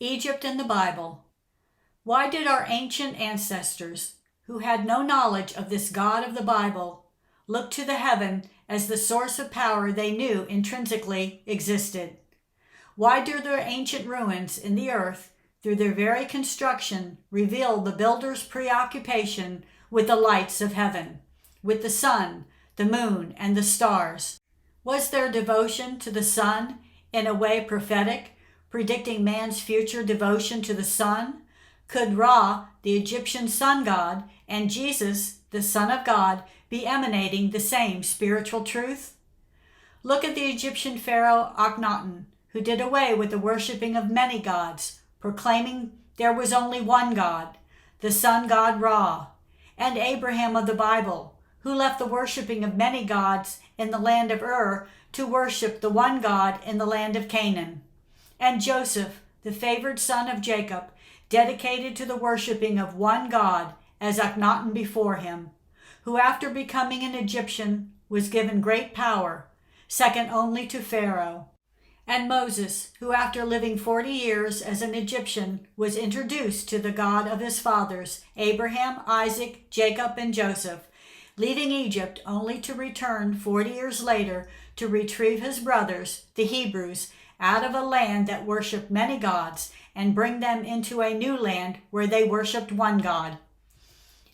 Egypt in the Bible. Why did our ancient ancestors, who had no knowledge of this God of the Bible, look to the heaven as the source of power they knew intrinsically existed? Why do their ancient ruins in the earth, through their very construction, reveal the builder's preoccupation with the lights of heaven, with the sun, the moon, and the stars? Was their devotion to the sun in a way prophetic, predicting man's future devotion to the sun? Could Ra, the Egyptian sun god, and Jesus, the Son of God, be emanating the same spiritual truth? Look at the Egyptian pharaoh Akhenaten, who did away with the worshipping of many gods, proclaiming there was only one God, the sun god Ra, and Abraham of the Bible, who left the worshipping of many gods in the land of Ur to worship the one God in the land of Canaan. And Joseph, the favored son of Jacob, dedicated to the worshipping of one God as Akhenaten before him, who after becoming an Egyptian was given great power, second only to Pharaoh. And Moses, who after living 40 years as an Egyptian was introduced to the God of his fathers, Abraham, Isaac, Jacob, and Joseph, leaving Egypt only to return 40 years later to retrieve his brothers, the Hebrews, out of a land that worshipped many gods and bring them into a new land where they worshipped one God.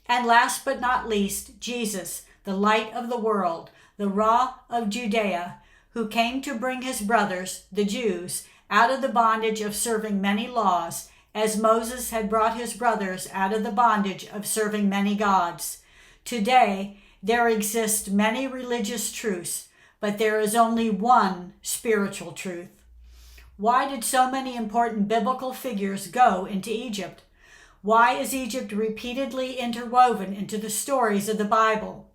And last but not least, Jesus, the light of the world, the Ra of Judea, who came to bring his brothers, the Jews, out of the bondage of serving many laws, as Moses had brought his brothers out of the bondage of serving many gods. Today, there exist many religious truths, but there is only one spiritual truth. Why did so many important biblical figures go into Egypt? Why is Egypt repeatedly interwoven into the stories of the Bible?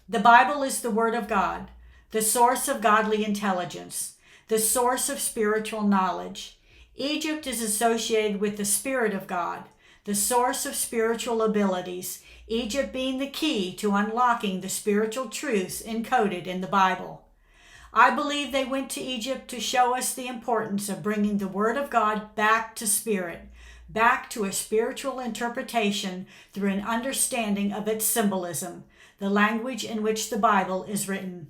The Bible is the Word of God, the source of godly intelligence, the source of spiritual knowledge. Egypt is associated with the Spirit of God, the source of spiritual abilities, Egypt being the key to unlocking the spiritual truths encoded in the Bible. I believe they went to Egypt to show us the importance of bringing the Word of God back to spirit, back to a spiritual interpretation through an understanding of its symbolism, the language in which the Bible is written.